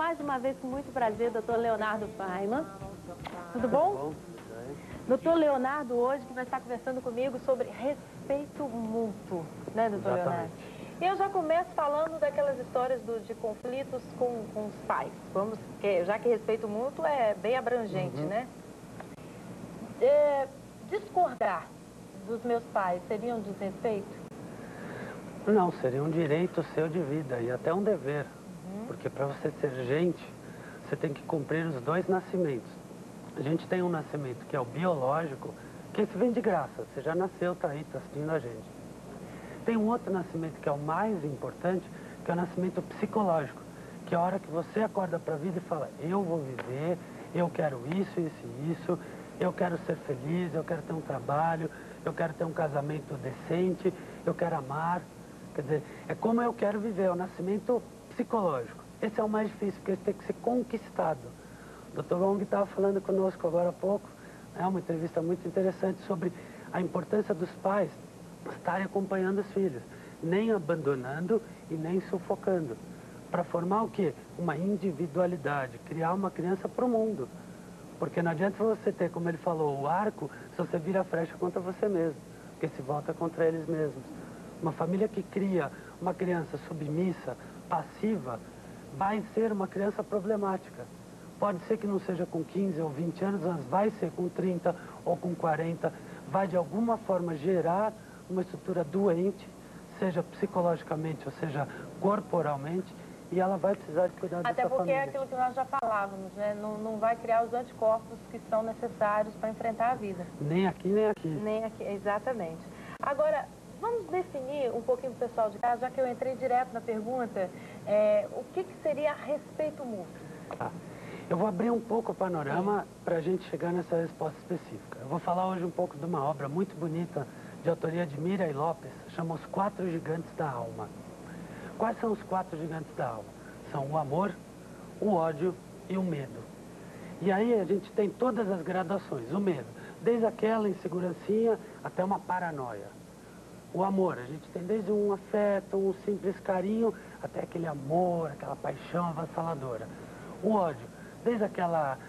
mais uma vez com muito prazer, Dr. Leonardo Paiman. Tudo bom? Dr. Leonardo hoje que vai estar conversando comigo sobre respeito mútuo, né, doutor Leonardo? E eu já começo falando daquelas histórias de conflitos com os pais. Já que respeito mútuo é bem abrangente, né? Discordar dos meus pais seria um desrespeito? Não, seria um direito seu de vida e até um dever. Porque para você ser gente, você tem que cumprir os dois nascimentos. A gente tem um nascimento que é o biológico, que esse vem de graça. Você já nasceu, tá aí, tá assistindo a gente. Tem um outro nascimento que é o mais importante, que é o nascimento psicológico. Que é a hora que você acorda para a vida e fala, eu vou viver, eu quero isso, isso e isso, eu quero ser feliz, eu quero ter um trabalho, eu quero ter um casamento decente, eu quero amar. Quer dizer, é como eu quero viver, é o nascimento psicológico. Esse é o mais difícil, porque ele tem que ser conquistado. O Dr. Long estava falando conosco agora há pouco, é uma entrevista muito interessante sobre a importância dos pais estarem acompanhando os filhos, nem abandonando e nem sufocando, para formar o quê? Uma individualidade, criar uma criança para o mundo. Porque não adianta você ter, como ele falou, o arco, se você vira a flecha contra você mesmo, porque se volta contra eles mesmos. Uma família que cria uma criança submissa, passiva, vai ser uma criança problemática. Pode ser que não seja com 15 ou 20 anos, mas vai ser com 30 ou com 40. Vai de alguma forma gerar uma estrutura doente, seja psicologicamente ou seja corporalmente, e ela vai precisar de cuidar dessa família. Até porque é aquilo que nós já falávamos, né? Não vai criar os anticorpos que são necessários para enfrentar a vida. Nem aqui, nem aqui. Nem aqui, exatamente. Agora, vamos definir um pouquinho para o pessoal de casa, já que eu entrei direto na pergunta, o que seria respeito mútuo? Tá. Eu vou abrir um pouco o panorama para a gente chegar nessa resposta específica. Eu vou falar hoje um pouco de uma obra muito bonita de autoria de Miriam Lopes, chama Os Quatro Gigantes da Alma. Quais são os quatro gigantes da alma? São o amor, o ódio e o medo. E aí a gente tem todas as gradações, o medo, desde aquela insegurancinha até uma paranoia. O amor, a gente tem desde um afeto, um simples carinho, até aquele amor, aquela paixão avassaladora. O ódio, desde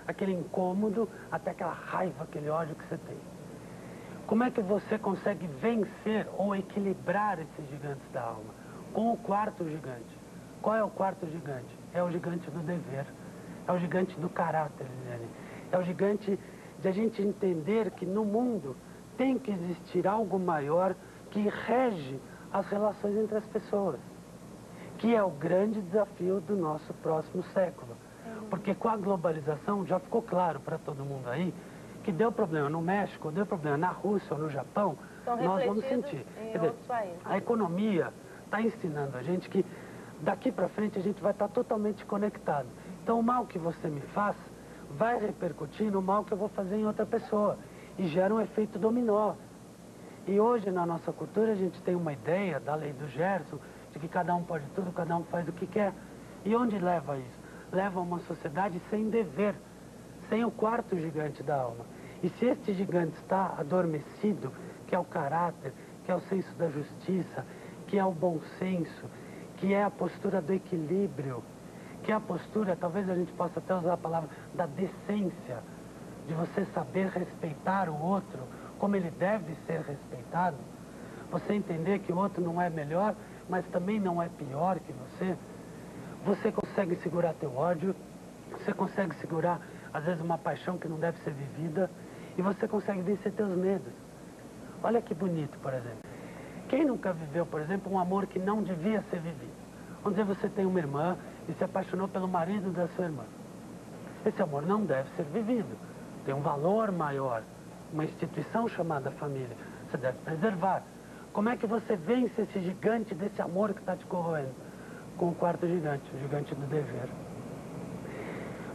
aquele incômodo até aquela raiva, aquele ódio que você tem. Como é que você consegue vencer ou equilibrar esses gigantes da alma? Com o quarto gigante. Qual é o quarto gigante? É o gigante do dever. É o gigante do caráter, Liliane. É o gigante de a gente entender que no mundo tem que existir algo maior que rege as relações entre as pessoas. Que é o grande desafio do nosso próximo século. Porque com a globalização já ficou claro para todo mundo aí que deu problema no México, deu problema na Rússia ou no Japão, nós vamos sentir. Em outros países. A economia está ensinando a gente que daqui para frente a gente vai estar totalmente conectado. Então o mal que você me faz vai repercutir no mal que eu vou fazer em outra pessoa e gera um efeito dominó. E hoje na nossa cultura a gente tem uma ideia da lei do Gerson, de que cada um pode tudo, cada um faz o que quer. E onde leva isso? Leva a uma sociedade sem dever, sem o quarto gigante da alma. E se este gigante está adormecido, que é o caráter, que é o senso da justiça, que é o bom senso, que é a postura do equilíbrio, que é a postura, talvez a gente possa até usar a palavra, da decência, de você saber respeitar o outro como ele deve ser respeitado, você entender que o outro não é melhor, mas também não é pior que você. Você consegue segurar teu ódio, você consegue segurar, às vezes, uma paixão que não deve ser vivida, e você consegue vencer teus medos. Olha que bonito, por exemplo. Quem nunca viveu, por exemplo, um amor que não devia ser vivido? Vamos dizer, você tem uma irmã e se apaixonou pelo marido da sua irmã. Esse amor não deve ser vivido. Tem um valor maior, uma instituição chamada família. Você deve preservar. Como é que você vence esse gigante desse amor que está te corroendo? Com o quarto gigante, o gigante do dever.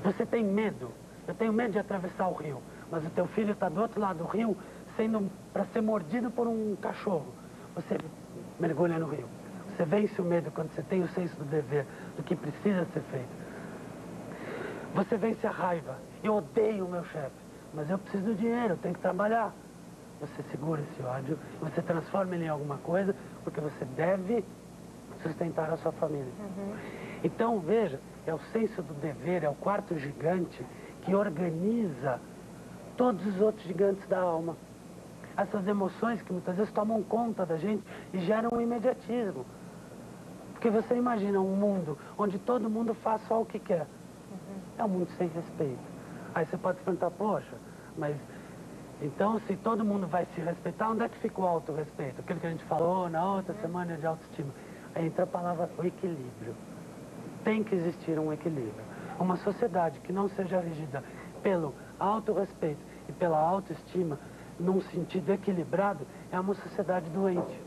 Você tem medo. Eu tenho medo de atravessar o rio, mas o teu filho está do outro lado do rio, sendo para ser mordido por um cachorro. Você mergulha no rio. Você vence o medo quando você tem o senso do dever, do que precisa ser feito. Você vence a raiva. Eu odeio o meu chefe, mas eu preciso do dinheiro, eu tenho que trabalhar. Você segura esse ódio, você transforma ele em alguma coisa, porque você deve sustentar a sua família. Então, veja, é o senso do dever, é o quarto gigante que organiza todos os outros gigantes da alma. Essas emoções que muitas vezes tomam conta da gente e geram um imediatismo. Porque você imagina um mundo onde todo mundo faz só o que quer. É um mundo sem respeito. Aí você pode perguntar, poxa, mas então se todo mundo vai se respeitar, onde é que fica o autorrespeito? Aquilo que a gente falou na outra semana de autoestima. Aí entra a palavra o equilíbrio. Tem que existir um equilíbrio. Uma sociedade que não seja regida pelo autorrespeito e pela autoestima, num sentido equilibrado, é uma sociedade doente.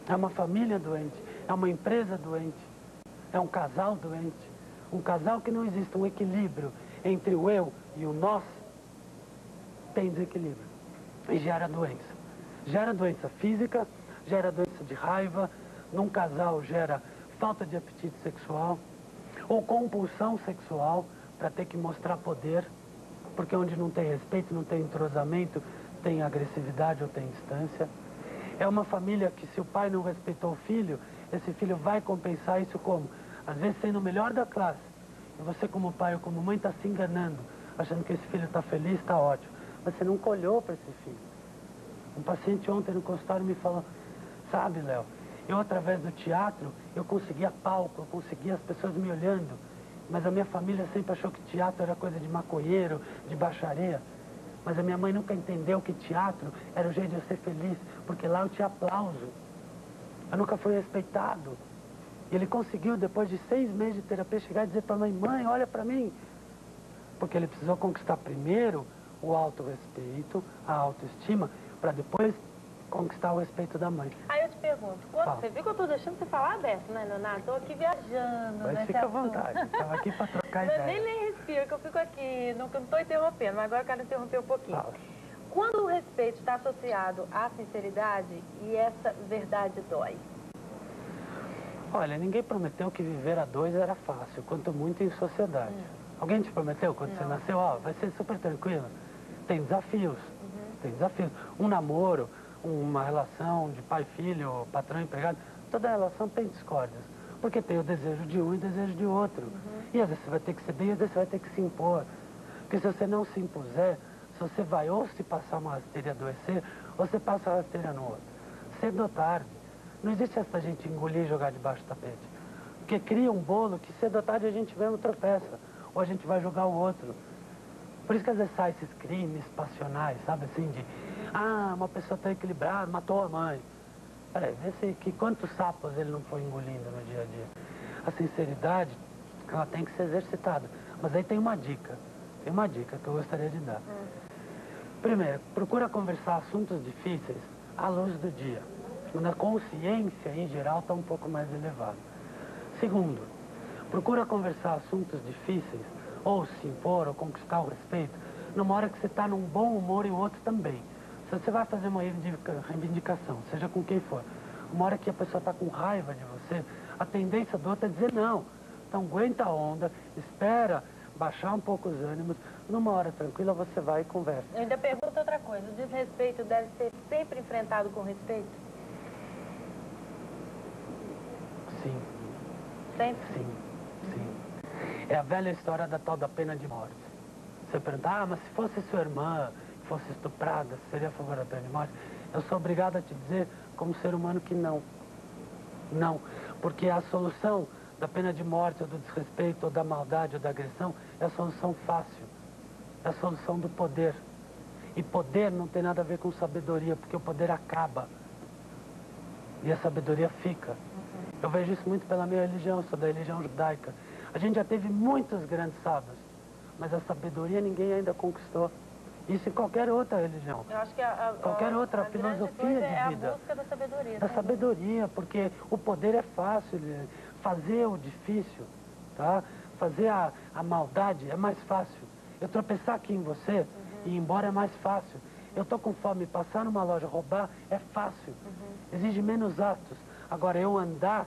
É uma família doente, é uma empresa doente, é um casal doente. Um casal que não existe um equilíbrio entre o eu e o nós, tem desequilíbrio e gera doença. Gera doença física, gera doença de raiva, num casal gera falta de apetite sexual ou compulsão sexual para ter que mostrar poder, porque onde não tem respeito, não tem entrosamento, tem agressividade ou tem distância. É uma família que se o pai não respeitou o filho, esse filho vai compensar isso como? Às vezes sendo o melhor da classe. E você como pai ou como mãe está se enganando, achando que esse filho está feliz, está ótimo. Mas você nunca olhou para esse filho. Um paciente ontem no consultório me falou, sabe, Léo, eu através do teatro, eu conseguia palco, eu conseguia as pessoas me olhando. Mas a minha família sempre achou que teatro era coisa de maconheiro, de baixaria. Mas a minha mãe nunca entendeu que teatro era o jeito de eu ser feliz, porque lá eu tinha aplauso. Eu nunca fui respeitado. E ele conseguiu, depois de 6 meses de terapia, chegar e dizer para a mãe, mãe, olha para mim. Porque ele precisou conquistar primeiro o autorrespeito, a autoestima, para depois conquistar o respeito da mãe. Aí eu te pergunto, você viu que eu estou deixando você falar aberto, né, Leonardo? Estou aqui viajando. Mas fica à vontade, estava aqui para trocar ideia. Nem respiro, que eu fico aqui, não estou interrompendo, mas agora eu quero interromper um pouquinho. Fala. Quando o respeito está associado à sinceridade e essa verdade dói? Olha, ninguém prometeu que viver a dois era fácil, quanto muito em sociedade. Alguém te prometeu quando você nasceu, ó, vai ser super tranquilo? Tem desafios, tem desafios. Um namoro, uma relação de pai e filho, patrão e empregado, toda relação tem discórdias. Porque tem o desejo de um e o desejo de outro. E às vezes você vai ter que ceder e às vezes você vai ter que se impor. Porque se você não se impuser, se você vai ou se passar uma rasteira e adoecer, ou você passa a rasteira no outro. Cedo ou tarde. Não existe essa gente engolir e jogar debaixo do tapete. Porque cria um bolo que cedo ou tarde a gente mesmo tropeça. Ou a gente vai jogar o outro. Por isso que às vezes saem esses crimes passionais, sabe assim, de... Ah, uma pessoa está equilibrada, matou a mãe. Peraí, vê se que quantos sapos ele não foi engolindo no dia a dia. A sinceridade, ela tem que ser exercitada. Mas aí tem uma dica que eu gostaria de dar. Primeiro, procura conversar assuntos difíceis à luz do dia, quando a consciência em geral está um pouco mais elevada. Segundo, procura conversar assuntos difíceis, ou se impor, ou conquistar o respeito, numa hora que você está num bom humor e o outro também. Se você vai fazer uma reivindicação, seja com quem for, uma hora que a pessoa está com raiva de você, a tendência do outro é dizer não. Então aguenta a onda, espera baixar um pouco os ânimos, numa hora tranquila você vai e conversa. Eu ainda pergunto outra coisa, o desrespeito deve ser sempre enfrentado com respeito? Sim. Sempre? Sim, sim. É a velha história da tal da pena de morte. Você pergunta, mas se fosse sua irmã, fosse estuprada, seria a favor da pena de morte? Eu sou obrigado a te dizer, como ser humano, que não. Não, porque a solução da pena de morte, ou do desrespeito, ou da maldade, ou da agressão, é a solução fácil. É a solução do poder. E poder não tem nada a ver com sabedoria, porque o poder acaba. E a sabedoria fica. Eu vejo isso muito pela minha religião, sou da religião judaica. A gente já teve muitos grandes sábios, mas a sabedoria ninguém ainda conquistou. Isso em qualquer outra religião. Eu acho que qualquer outra filosofia de vida. É a busca da sabedoria. Da sabedoria, porque o poder é fácil, fazer o difícil, tá? Fazer a maldade é mais fácil. Eu tropeçar aqui em você e ir embora é mais fácil. Eu tô com fome, passar numa loja, roubar é fácil. Exige menos atos. Agora, eu andar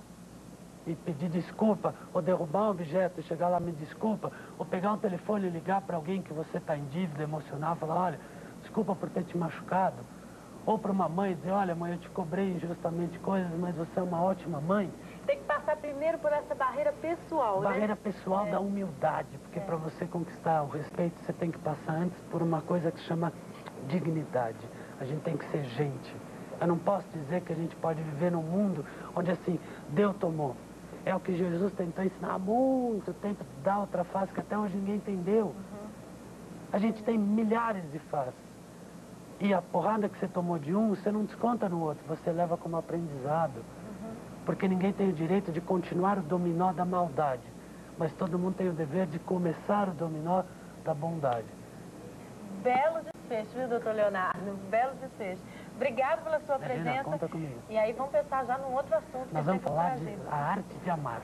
e pedir desculpa, ou derrubar um objeto e chegar lá, me desculpa, ou pegar um telefone e ligar para alguém que você está em dívida emocional, falar, olha, desculpa por ter te machucado. Ou para uma mãe dizer, olha, mãe, eu te cobrei injustamente coisas, mas você é uma ótima mãe. Tem que passar passar primeiro por essa barreira pessoal, né? Barreira pessoal da humildade, porque para você conquistar o respeito, você tem que passar antes por uma coisa que se chama dignidade. A gente tem que ser gente. Eu não posso dizer que a gente pode viver num mundo onde, assim, deu, tomou. É o que Jesus tentou ensinar há muito tempo, dar outra face que até hoje ninguém entendeu. A gente tem milhares de faces. E a porrada que você tomou de um, você não desconta no outro, você leva como aprendizado. Porque ninguém tem o direito de continuar o dominó da maldade. Mas todo mundo tem o dever de começar o dominó da bondade. Belo desfecho, viu, doutor Leonardo? Belo desfecho. Obrigado pela sua presença. Conta comigo. E aí vamos pensar já num outro assunto. Nós vamos falar de a arte de amar.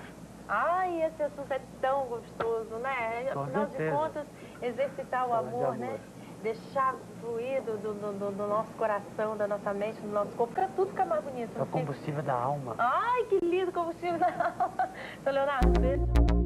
Ai, esse assunto é tão gostoso, né? Afinal de contas, exercitar o amor, né? Deixar fluir do nosso coração, da nossa mente, do nosso corpo, para tudo ficar mais bonito. É o combustível da alma. Ai, que lindo combustível da alma. Então, Leonardo, beijo.